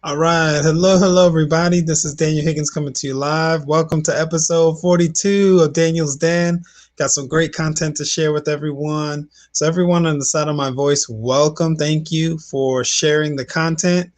All right. Hello, everybody. This is Daniel Higgins coming to you live. Welcome to episode 42 of Daniel's Den. Got some great content to share with everyone. So, everyone on the side of my voice, welcome. Thank you for sharing the content.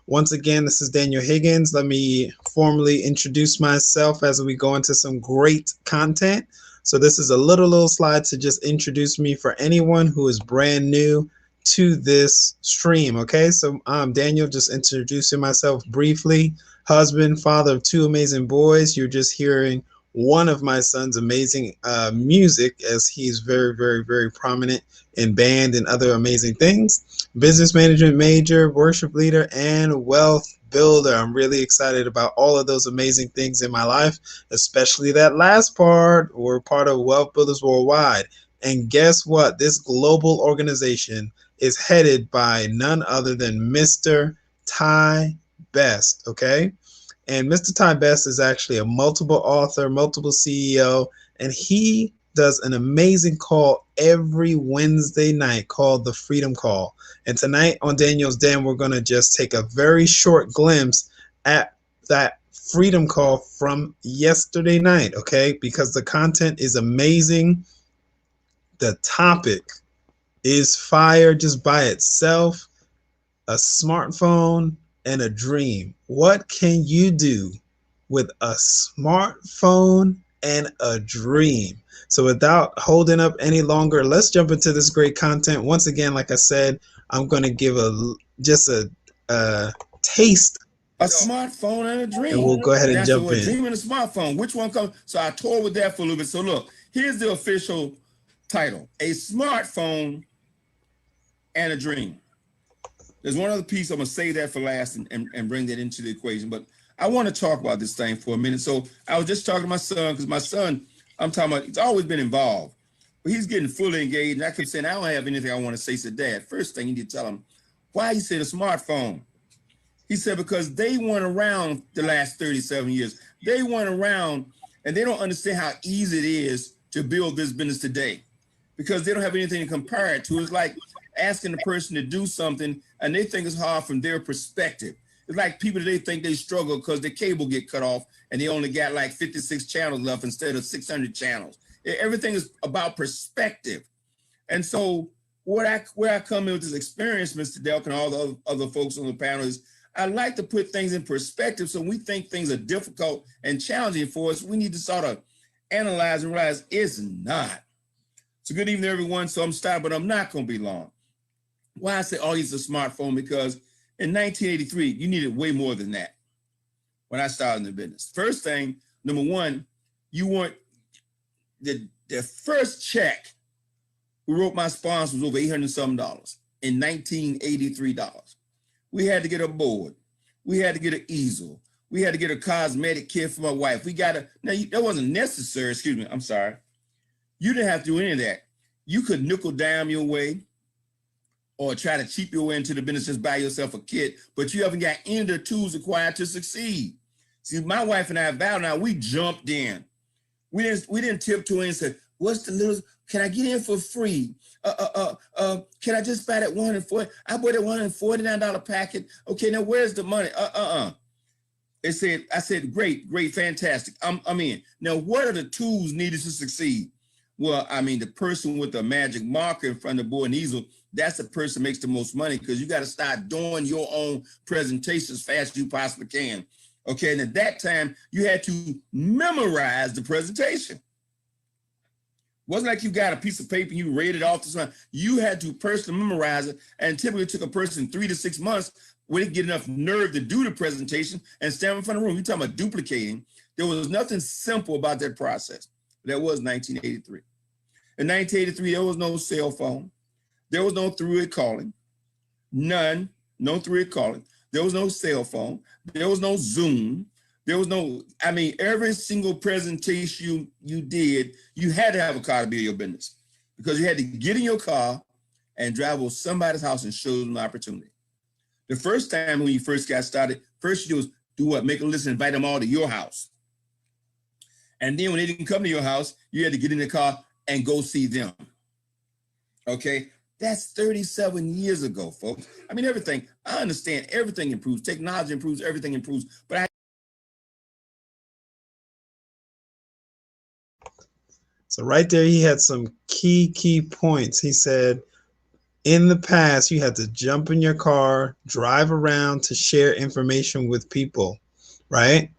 Once again, this is Daniel Higgins. Let me formally introduce myself as we go into some great content. So, this is a little slide to just introduce me for anyone who is brand new to this stream. Okay, so I'm Daniel, just introducing myself briefly. Husband, father of two amazing boys. You're just hearing one of my son's amazing music, as he's very prominent in band and other amazing things. Business management major, worship leader, and wealth builder. I'm really excited about all of those amazing things in my life, especially that last part. We're part of Wealth Builders Worldwide. And guess what? This global organization is headed by none other than Mr. Ty Best, okay? And Mr. Ty Best is actually a multiple author, multiple CEO, and he does an amazing call every Wednesday night called the Freedom Call. And tonight on Daniel's Den, we're going to just take a very short glimpse at that Freedom Call from yesterday night, okay? Because the content is amazing. The topic is fire just by itself. A smartphone and a dream. What can you do with a smartphone and a dream? So without holding up any longer, let's jump into this great content. Once again, like I said, I'm going to give just a taste. A smartphone and a dream. And we'll go ahead and jump in. A dream and a smartphone. Which one comes? So I toyed with that for a little bit. So look, here's the official title: A Smartphone and a Dream. There's one other piece. I'm going to save that for last and bring that into the equation. But I want to talk about this thing for a minute. So I was just talking to my son, because my son, I'm talking about, he's always been involved, but he's getting fully engaged. And I kept saying, I don't have anything I want to say. He said, Dad, first thing you need to tell him, why? He said, a smartphone. He said, because they weren't around the last 37 years. They weren't around, and they don't understand how easy it is to build this business today, because they don't have anything to compare it to. It's like asking the person to do something and they think it's hard from their perspective. It's like people today think they struggle because the cable get cut off and they only got like 56 channels left instead of 600 channels. Everything is about perspective. And so where I come in with this experience, Mr. Delk and all the other folks on the panel, is I like to put things in perspective. So when we think things are difficult and challenging for us, we need to sort of analyze and realize it's not. So good evening, everyone. So I'm starting, but I'm not going to be long. Why I say, oh, he's a smartphone, because in 1983, you needed way more than that when I started in the business. First thing, number one, you weren't, the first check who wrote my sponsor was over $800-something in 1983 dollars. We had to get a board. We had to get an easel. We had to get a cosmetic kit for my wife. That wasn't necessary, excuse me, I'm sorry. You didn't have to do any of that. You could nickel dime your way or try to cheap your way into the business, just buy yourself a kit, but you haven't got any of the tools required to succeed. See, my wife and I, Val, now we jumped in. We didn't tiptoe in and say, what's the little, can I get in for free? Can I just buy that $140? I bought that $149 packet. Okay, now where's the money? I said, great, fantastic. I'm in. Now, what are the tools needed to succeed? Well, I mean, the person with the magic marker in front of the board and easel, that's the person who makes the most money, because you got to start doing your own presentation as fast as you possibly can. Okay, and at that time, you had to memorize the presentation. It wasn't like you got a piece of paper and you read it off to someone. You had to personally memorize it, and typically it took a person 3 to 6 months when they get enough nerve to do the presentation and stand in front of the room. You're talking about duplicating. There was nothing simple about that process. That was 1983. In 1983, there was no cell phone. There was no three-way calling. None, no three-way calling. There was no cell phone. There was no Zoom. There was no, I mean, every single presentation you did, you had to have a car to build your business, because you had to get in your car and drive over somebody's house and show them the opportunity. The first time when you first got started, first you do what? Make a list and invite them all to your house. And then when they didn't come to your house, you had to get in the car and go see them. Okay, That's 37 years ago, folks. I mean, everything, I understand everything improves. Technology improves, everything improves. But So right there, he had some key points. He said, in the past, you had to jump in your car, drive around to share information with people, right?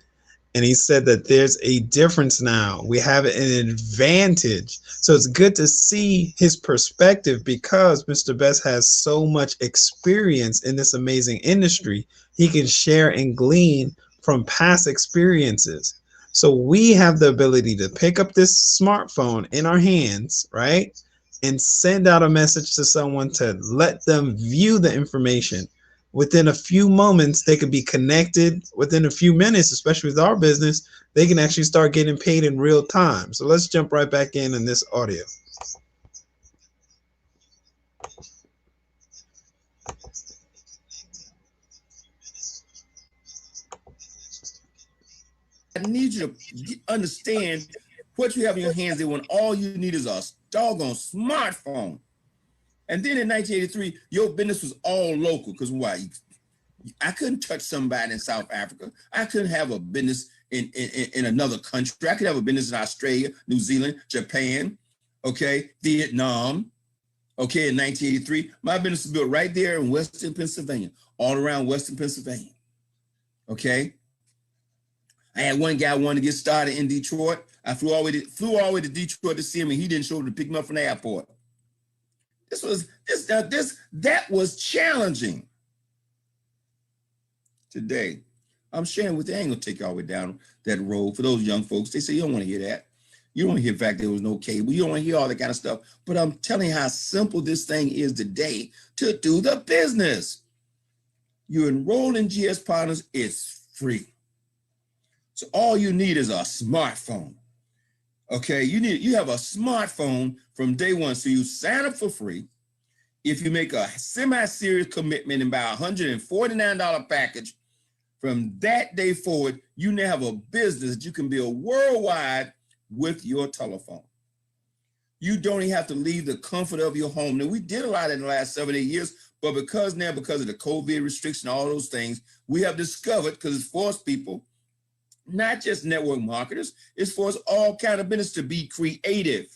And he said that there's a difference now. We have an advantage. So it's good to see his perspective because Mr. Best has so much experience in this amazing industry. He can share and glean from past experiences. So we have the ability to pick up this smartphone in our hands, right? And send out a message to someone to let them view the information. Within a few moments, they could be connected. Within a few minutes, especially with our business, they can actually start getting paid in real time. So let's jump right back in this audio. I need you to understand what you have in your hands there when all you need is a doggone smartphone. And then in 1983, your business was all local because why? I couldn't touch somebody in South Africa. I couldn't have a business in another country. I could have a business in Australia, New Zealand, Japan, okay, Vietnam, okay, in 1983. My business was built right there in Western Pennsylvania, all around Western Pennsylvania, okay? I had one guy wanted to get started in Detroit. I flew all the way to Detroit to see him, and he didn't show up to pick me up from the airport. That was challenging. Today, I'm sharing with you. I ain't gonna take you all the way down that road. For those young folks, they say you don't want to hear that. You don't want to hear the fact there was no cable. You don't want to hear all that kind of stuff. But I'm telling you how simple this thing is today to do the business. You enroll in GS Partners, it's free. So all you need is a smartphone. Okay, you have a smartphone from day one. So you sign up for free. If you make a semi-serious commitment and buy a $149 package, from that day forward, you now have a business that you can build worldwide with your telephone. You don't even have to leave the comfort of your home. Now, we did a lot in the last 7, 8 years, but because of the COVID restriction, all those things, we have discovered, because it's forced people, not just network marketers, it's forced all kind of business to be creative.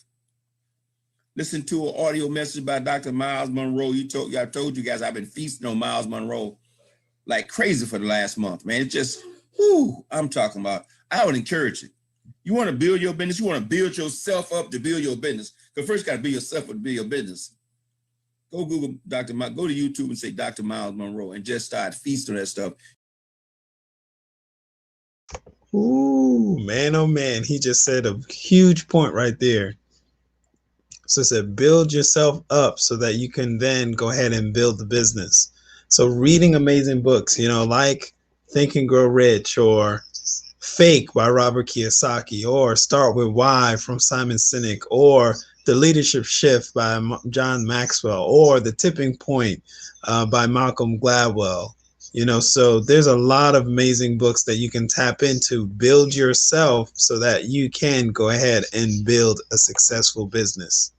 Listen to an audio message by Dr. Miles Monroe. I told you guys I've been feasting on Miles Monroe like crazy for the last month, man. It's just, I'm talking about. I would encourage it. You want to build your business. You want to build yourself up to build your business. Because first you got to build yourself up to build your business. Go Google go to YouTube and say Dr. Miles Monroe and just start feasting on that stuff. Ooh, man, oh man. He just said a huge point right there. So it said, build yourself up so that you can then go ahead and build the business. So reading amazing books, like Think and Grow Rich or Fake by Robert Kiyosaki, or Start With Why from Simon Sinek, or The Leadership Shift by John Maxwell, or The Tipping Point by Malcolm Gladwell. So there's a lot of amazing books that you can tap into, build yourself so that you can go ahead and build a successful business.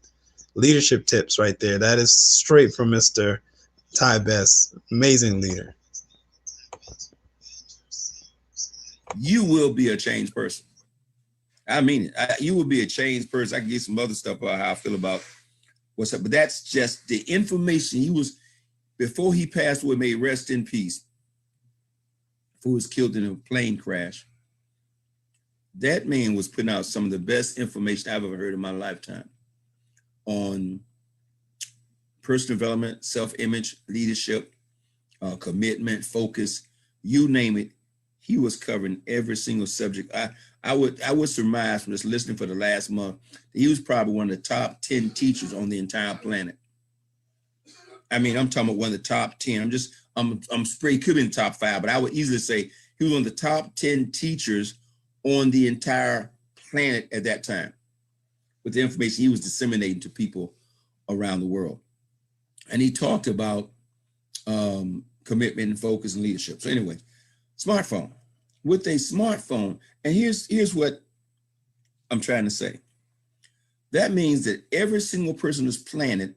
Leadership tips right there. That is straight from Mr. Ty Best. Amazing leader. You will be a changed person. I mean it. You will be a changed person. I can get some other stuff about how I feel about what's up, but that's just the information. He was, before he passed away, may rest in peace, before he was killed in a plane crash. That man was putting out some of the best information I've ever heard in my lifetime on personal development, self-image, leadership, commitment, focus, you name it. He was covering every single subject. I would surmise from just listening for the last month that he was probably one of the top 10 teachers on the entire planet. I mean, I'm talking about one of the top 10. I'm sprayed, could be in the top 5, but I would easily say he was one of the top 10 teachers on the entire planet at that time, with the information he was disseminating to people around the world. And he talked about commitment and focus and leadership. So anyway, smartphone. With a smartphone, and here's what I'm trying to say. That means that every single person on this planet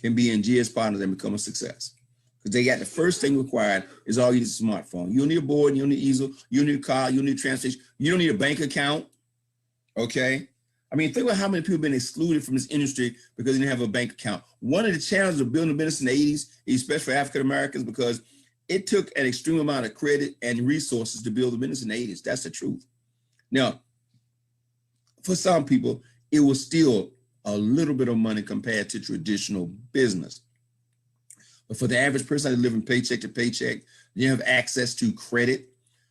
can be in GS Partners and become a success. Because they got the first thing required is all you need is a smartphone. You don't need a board, you don't need easel, you don't need a car, you don't need transportation, you don't need a bank account. Okay. I mean, think about how many people have been excluded from this industry because they didn't have a bank account. One of the challenges of building a business in the 80s, especially for African Americans, because it took an extreme amount of credit and resources to build a business in the 80s. That's the truth. Now, for some people, it was still a little bit of money compared to traditional business. But for the average person that living paycheck to paycheck, they have access to credit.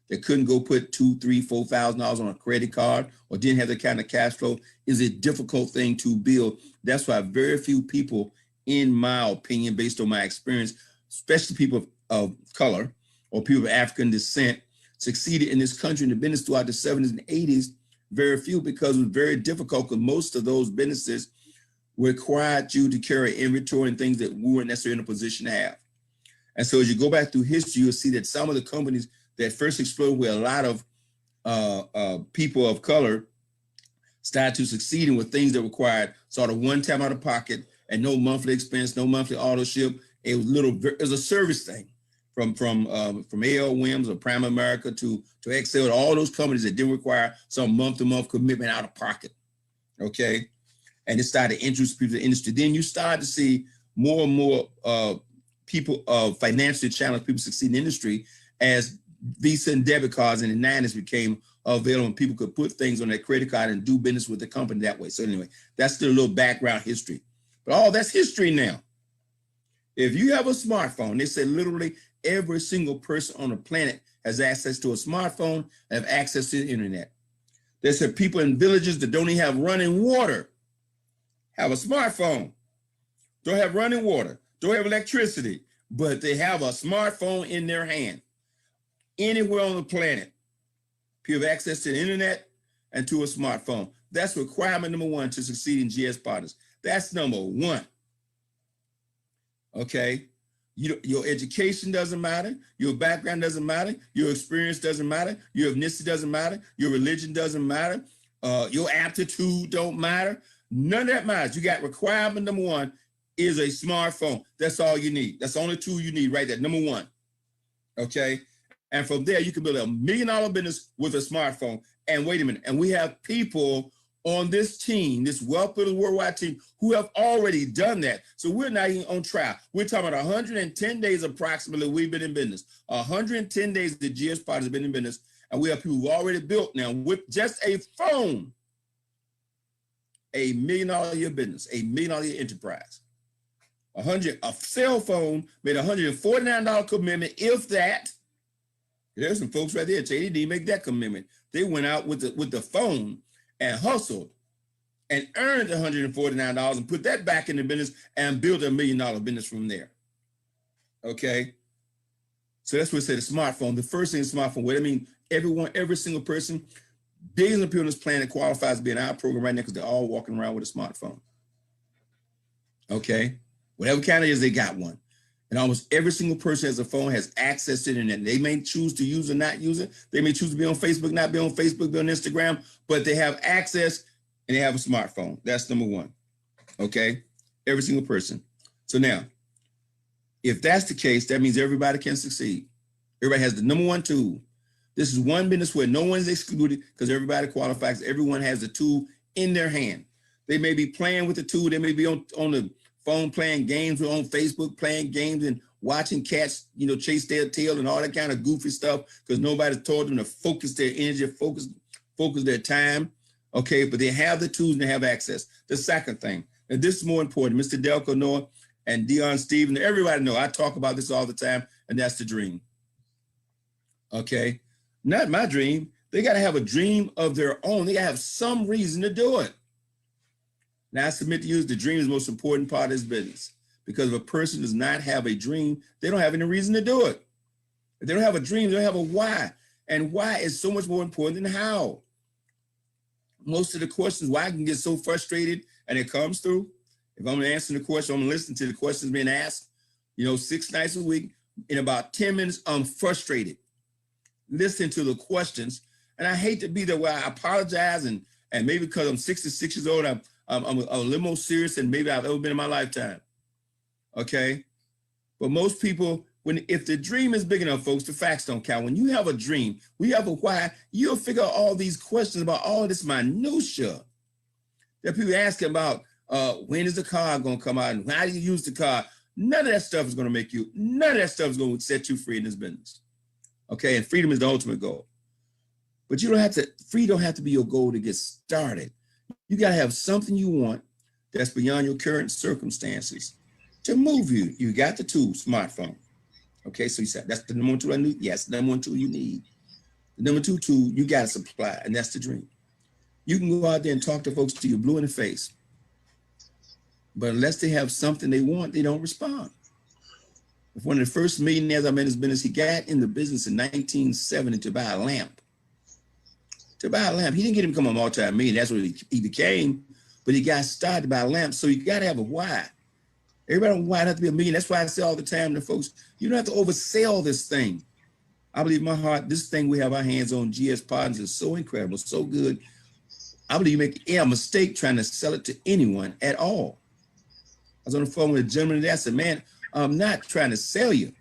They couldn't go put $2,000, $3,000, $4,000 on a credit card or didn't have that kind of cash flow is a difficult thing to build. That's why very few people, in my opinion, based on my experience, especially people of color or people of African descent, succeeded in this country in the business throughout the 70s and 80s. Very few, because it was very difficult, because most of those businesses required you to carry inventory and things that we weren't necessarily in a position to have. And so as you go back through history, you'll see that some of the companies that first exploded where a lot of people of color started to succeed in with things that required sort of one time out of pocket and no monthly expense, no monthly auto ship. It was a service thing from A.L. Williams or Prime America to Excel, all those companies that didn't require some month-to-month commitment out of pocket. Okay. And it started to introduce people to the industry. Then you start to see more and more people financially challenged people succeed in the industry as Visa and debit cards in the 90s became available and people could put things on their credit card and do business with the company that way. So anyway, that's still a little background history. But all that's history now. If you have a smartphone, they say literally every single person on the planet has access to a smartphone and have access to the internet. They said people in villages that don't even have running water have a smartphone, don't have running water, don't have electricity, but they have a smartphone in their hand. Anywhere on the planet, people have access to the internet and to a smartphone. That's requirement number one to succeed in GS Partners. That's number one. Okay. Your education doesn't matter. Your background doesn't matter. Your experience doesn't matter. Your ethnicity doesn't matter. Your religion doesn't matter. Your aptitude don't matter. None of that matters. You got requirement number one is a smartphone. That's all you need. That's the only tool you need right there. Number one. Okay. And from there, you can build $1 million business with a smartphone. And wait a minute. And we have people on this team, this Wealth Builders Worldwide team, who have already done that. So we're not even on trial. We're talking about 110 days approximately we've been in business. 110 days the GS Partners have been in business. And we have people who've already built now with just a phone, $1 million a year business, $1 million a year enterprise. A cell phone made $149 commitment, if that. There's some folks right there, they didn't make that commitment. They went out with the phone and hustled and earned $149 and put that back in the business and built $1 million business from there. Okay. So that's what I say, the smartphone. The first thing is smartphone. What I mean, every single person, billions of people on this planet qualifies to be in our program right now because they're all walking around with a smartphone. Okay. Whatever kind it is, they got one. And almost every single person has a phone, has access to the internet. They may choose to use or not use it. They may choose to be on Facebook, not be on Facebook, be on Instagram, but they have access and they have a smartphone. That's number one. Okay. Every single person. So now, if that's the case, that means everybody can succeed. Everybody has the number one tool. This is one business where no one's excluded because everybody qualifies. Everyone has the tool in their hand. They may be playing with the tool. They may be on the phone playing games, or on Facebook playing games and watching cats, chase their tail and all that kind of goofy stuff because nobody's told them to focus their energy, focus their time. Okay, but they have the tools and they have access. The second thing, and this is more important, Mr. Delco Noah and Dion Stephen, everybody know I talk about this all the time, and that's the dream. Okay, not my dream. They got to have a dream of their own. They got to have some reason to do it. Now, I submit to you, the dream is the most important part of this business, because if a person does not have a dream, they don't have any reason to do it. If they don't have a dream, they don't have a why. And why is so much more important than how. Most of the questions, why I can get so frustrated, and it comes through. If I'm answering the question, I'm listening to the questions being asked, 6 nights a week. In about 10 minutes, I'm frustrated listening to the questions. And I hate to be the way I apologize. And maybe because I'm 66 years old, I'm a little more serious than maybe I've ever been in my lifetime. Okay. But most people, if the dream is big enough, folks, the facts don't count. When you have a dream, we have a why, you'll figure out all these questions about all this minutia that people asking about. When is the car going to come out and how do you use the car? None of that stuff is going to none of that stuff is going to set you free in this business. Okay. And freedom is the ultimate goal. But free don't have to be your goal to get started. You got to have something you want that's beyond your current circumstances to move you. You got the tool, smartphone. Okay, so you said that's the number one tool I need. Yes, the number one tool you need. The number two tool you got to supply, and that's the dream. You can go out there and talk to folks till you're blue in the face. But unless they have something they want, they don't respond. If one of the first millionaires I met in his business, he got in the business in 1970 to buy a lamp. He didn't get him to become a multi-millionaire. That's what he became. But he got started to buy a lamp. So you got to have a why. Everybody don't why not to be a millionaire. That's why I say all the time to folks, you don't have to oversell this thing. I believe in my heart, this thing we have our hands on, GS Partners, is so incredible, so good. I believe you make a mistake trying to sell it to anyone at all. I was on the phone with a gentleman today. I said, man, I'm not trying to sell you.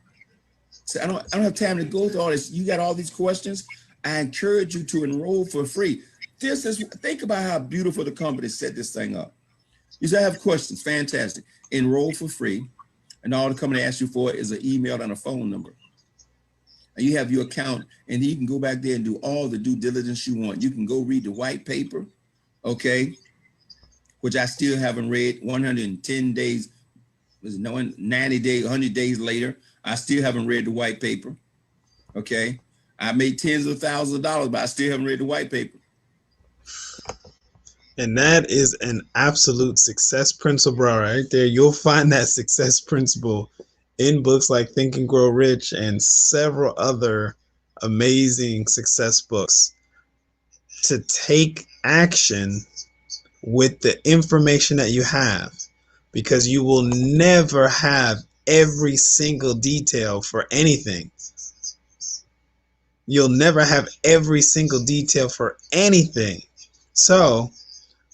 So I don't have time to go through all this. You got all these questions. I encourage you to enroll for free. Think about how beautiful the company set this thing up. You say, I have questions. Fantastic. Enroll for free. And all the company asks you for is an email and a phone number. And you have your account, and you can go back there and do all the due diligence you want. You can go read the white paper, okay, which I still haven't read. 110 days, 90 days, 100 days later, I still haven't read the white paper, okay? I made tens of thousands of dollars, but I still haven't read the white paper. And that is an absolute success principle right there. You'll find that success principle in books like Think and Grow Rich and several other amazing success books. To take action with the information that you have, because you will never have every single detail for anything. You'll never have every single detail for anything. So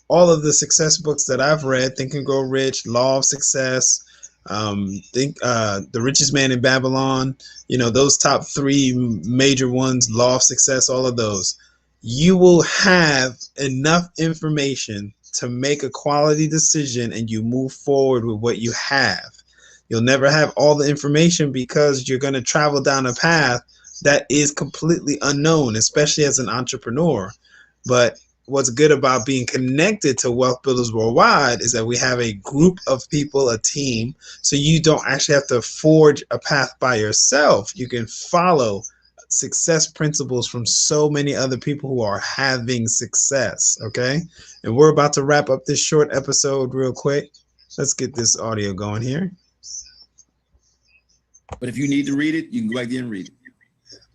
all of the success books that I've read, Think and Grow Rich, Law of Success, The Richest Man in Babylon, those top three major ones, Law of Success, all of those, you will have enough information to make a quality decision and you move forward with what you have. You'll never have all the information because you're going to travel down a path that is completely unknown, especially as an entrepreneur. But what's good about being connected to Wealth Builders Worldwide is that we have a group of people, a team, so you don't actually have to forge a path by yourself. You can follow success principles from so many other people who are having success, okay? And we're about to wrap up this short episode real quick. Let's get this audio going here. But if you need to read it, you can go back there and read it.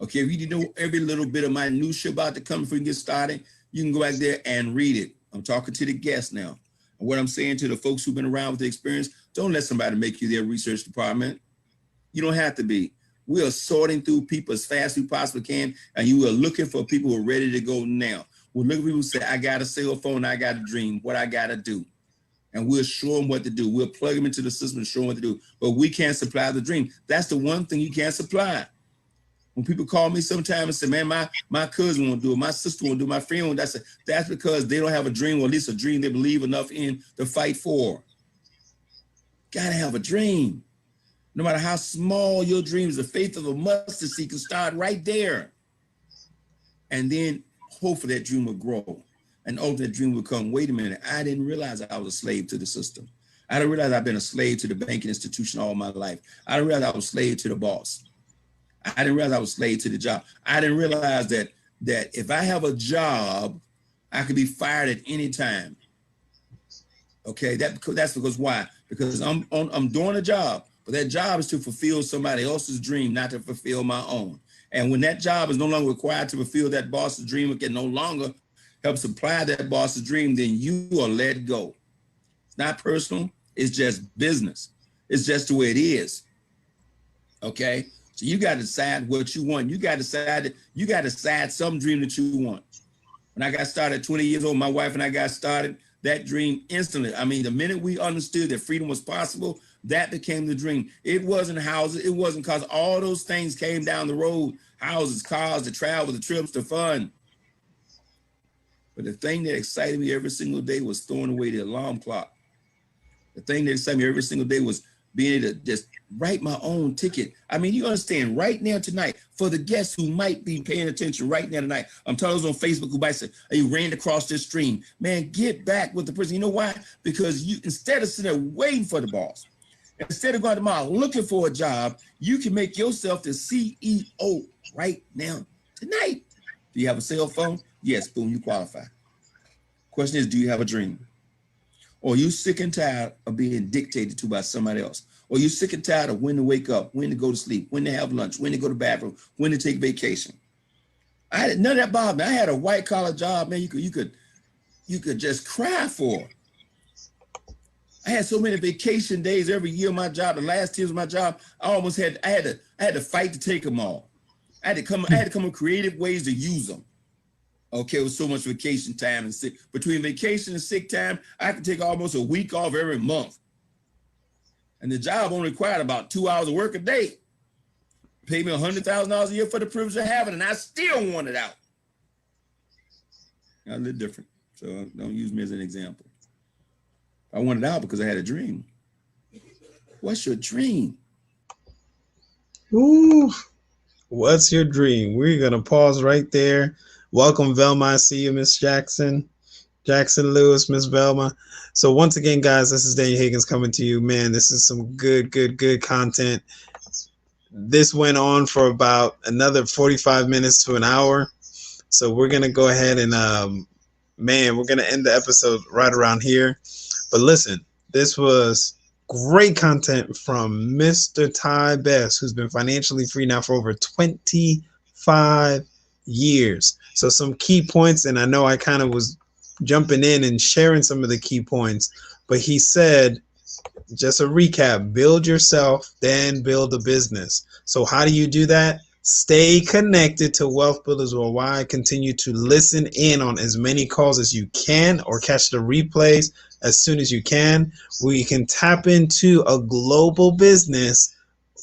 Okay, if you know every little bit of minutia about the company before you get started, you can go back there and read it. I'm talking to the guests now. And what I'm saying to the folks who've been around with the experience, don't let somebody make you their research department. You don't have to be. We are sorting through people as fast as we possibly can, and you are looking for people who are ready to go now. We're looking for people who say, I got a cell phone, I got a dream, what I got to do. And we'll show them what to do. We'll plug them into the system and show them what to do. But we can't supply the dream. That's the one thing you can't supply. When people call me sometimes and say, man, my cousin won't do it, my sister won't do it, my friend won't, that's because they don't have a dream, or at least a dream they believe enough in to fight for. Gotta have a dream. No matter how small your dream is, the faith of a mustard seed can start right there. And then hopefully that dream will grow. And ultimately that dream will come, wait a minute, I didn't realize I was a slave to the system. I didn't realize I've been a slave to the banking institution all my life. I didn't realize I was a slave to the boss. I didn't realize I was a slave to the job. I didn't realize that if I have a job, I could be fired at any time. Okay, that's because why? Because I'm doing a job, but that job is to fulfill somebody else's dream, not to fulfill my own. And when that job is no longer required to fulfill that boss's dream, it can no longer help supply that boss's dream, then you are let go. It's not personal, it's just business. It's just the way it is. Okay? So you got to decide what you want. You got to decide some dream that you want. When I got started at 20 years old, my wife and I got started, that dream instantly. I mean, the minute we understood that freedom was possible, That became the dream. It wasn't houses. It wasn't cars. All those things came down the road. Houses, cars, the travel, the trips, the fun. But the thing that excited me every single day was throwing away the alarm clock. The thing that excited me every single day was being able to just write my own ticket. I mean, you understand, right now tonight, for the guests who might be paying attention right now tonight, I'm telling those on Facebook who might say, hey, ran across this stream. Man, get back with the person. You know why? Because you, instead of sitting there waiting for the boss, instead of going tomorrow looking for a job, you can make yourself the CEO right now tonight. Do you have a cell phone? Yes, boom, you qualify. Question is, do you have a dream? Or are you sick and tired of being dictated to by somebody else? Or you sick and tired of when to wake up, when to go to sleep, when to have lunch, when to go to the bathroom, when to take vacation? I had none of that bothered me. I had a white collar job, man. You could just cry for. I had so many vacation days every year. My job, the last years of my job, I had to fight to take them all. I had to come up with creative ways to use them. Okay, it was so much vacation time and sick. Between vacation and sick time, I could take almost a week off every month. And the job only required about 2 hours of work a day. Paid me $100,000 a year for the privilege of having it, and I still want it out. I live different, so don't use me as an example. I wanted it out because I had a dream. What's your dream? Ooh, what's your dream? We're gonna pause right there. Welcome, Velma. I see you, Miss Jackson Lewis, Miss Velma. So once again, guys, this is Daniel Higgins coming to you. Man, this is some good content. This went on for about another 45 minutes to an hour. So we're going to go ahead and, we're going to end the episode right around here. But listen, this was great content from Mr. Ty Best, who's been financially free now for over 25 years. So some key points, and I know I kind of was jumping in and sharing some of the key points, but he said, just a recap, build yourself, then build a business. So how do you do that? Stay connected to Wealth Builders Worldwide. Continue to listen in on as many calls as you can, or catch the replays as soon as you can, where you can tap into a global business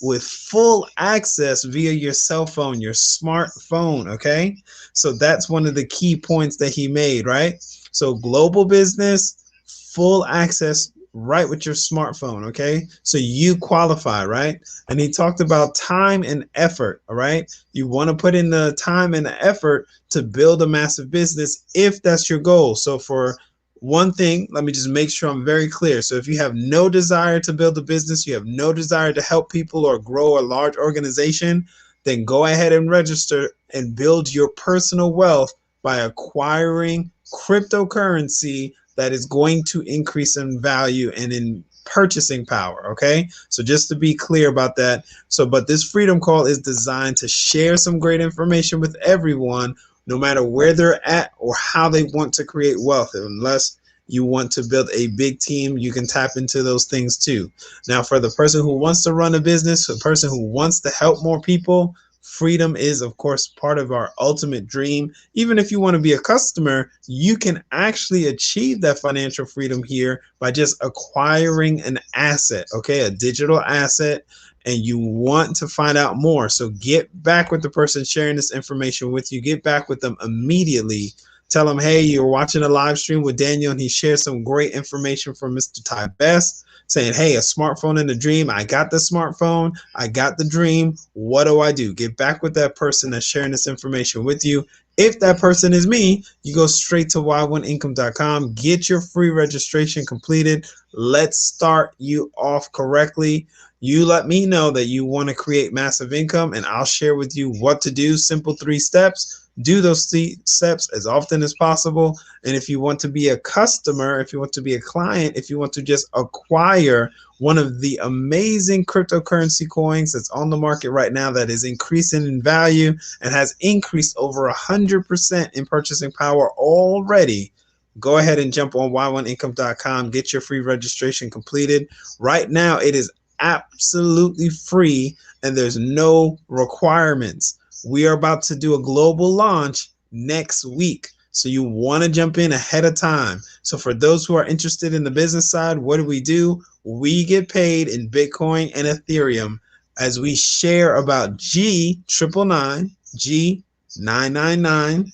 with full access via your cell phone, your smartphone. Okay, so that's one of the key points that he made, right? So global business, full access right with your smartphone. Okay, so you qualify, right? And he talked about time and effort. All right, you want to put in the time and the effort to build a massive business if that's your goal. So for one thing, let me just make sure I'm very clear. So if you have no desire to build a business, you have no desire to help people or grow a large organization, then go ahead and register and build your personal wealth by acquiring cryptocurrency that is going to increase in value and in purchasing power. Okay, so just to be clear about that. So, but this freedom call is designed to share some great information with everyone, no matter where they're at or how they want to create wealth. Unless you want to build a big team, you can tap into those things too. Now, for the person who wants to run a business, the person who wants to help more people, freedom is, of course, part of our ultimate dream. Even if you want to be a customer, you can actually achieve that financial freedom here by just acquiring an asset, okay, a digital asset. And you want to find out more. So get back with the person sharing this information with you. Get back with them immediately. Tell them, hey, you're watching a live stream with Daniel, and he shared some great information from Mr. Ty Best, saying, hey, a smartphone and a dream. I got the smartphone. I got the dream. What do I do? Get back with that person that's sharing this information with you. If that person is me, you go straight to y1income.com. Get your free registration completed. Let's start you off correctly. You let me know that you want to create massive income, and I'll share with you what to do. Simple 3 steps. Do those 3 steps as often as possible. And if you want to be a customer, if you want to be a client, if you want to just acquire one of the amazing cryptocurrency coins that's on the market right now that is increasing in value and has increased over 100% in purchasing power already, go ahead and jump on y1income.com. Get your free registration completed. Right now, it is absolutely free and there's no requirements. We are about to do a global launch next week. So you want to jump in ahead of time. So for those who are interested in the business side, what do? We get paid in Bitcoin and Ethereum as we share about G999, G999,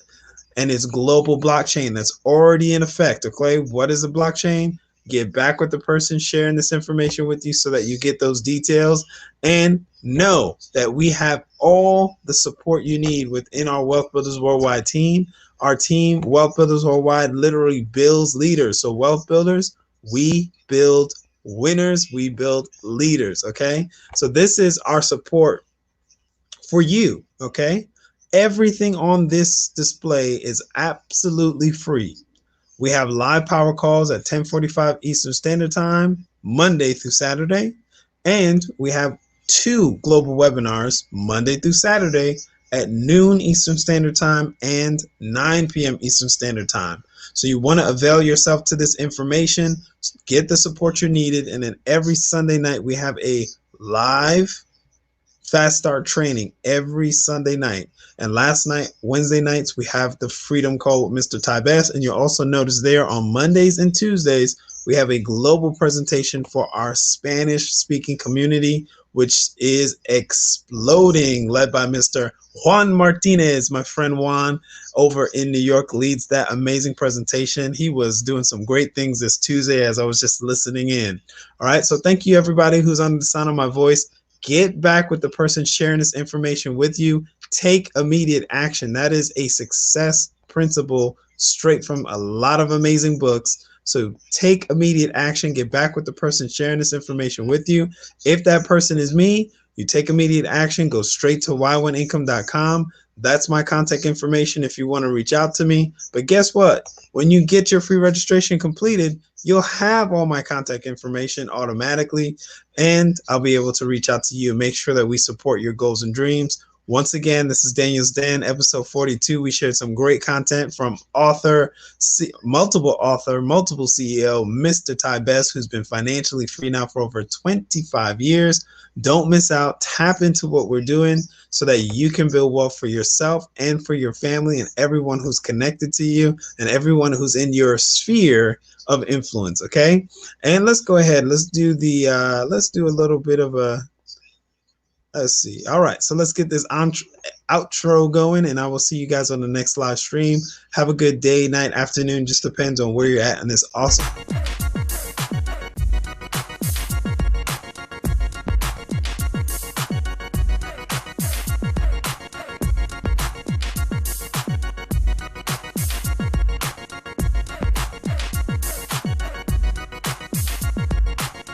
and its global blockchain that's already in effect. Okay, what is a blockchain? Get back with the person sharing this information with you so that you get those details, and know that we have all the support you need within our Wealth Builders Worldwide team. Our team, Wealth Builders Worldwide, literally builds leaders. So Wealth Builders, we build winners, we build leaders. Okay, so this is our support for you. Okay, everything on this display is absolutely free. We have live power calls at 10:45 Eastern Standard Time, Monday through Saturday. And we have 2 global webinars, Monday through Saturday at noon Eastern Standard Time and 9 p.m. Eastern Standard Time. So you want to avail yourself to this information, get the support you needed, and then every Sunday night we have a live Fast Start training every Sunday night. And last night, Wednesday nights, we have the Freedom Call with Mr. Ty Bass. And you'll also notice there on Mondays and Tuesdays, we have a global presentation for our Spanish-speaking community, which is exploding, led by Mr. Juan Martinez. My friend Juan over in New York leads that amazing presentation. He was doing some great things this Tuesday as I was just listening in. All right, so thank you, everybody who's under the sound of my voice. Get back with the person sharing this information with you. Take immediate action. That is a success principle straight from a lot of amazing books. So take immediate action. Get back with the person sharing this information with you. If that person is me, you take immediate action. Go straight to y1income.com. That's my contact information if you want to reach out to me. But guess what? When you get your free registration completed, you'll have all my contact information automatically, and I'll be able to reach out to you and make sure that we support your goals and dreams. Once again, this is Daniel's Den, episode 42. We shared some great content from multiple CEO, Mr. Ty Bass, who's been financially free now for over 25 years. Don't miss out. Tap into what we're doing so that you can build wealth for yourself and for your family and everyone who's connected to you and everyone who's in your sphere of influence. Okay, and let's go ahead. Let's do a little bit of a. Let's see. All right, so let's get this outro going, and I will see you guys on the next live stream. Have a good day, night, afternoon. Just depends on where you're at in this awesome.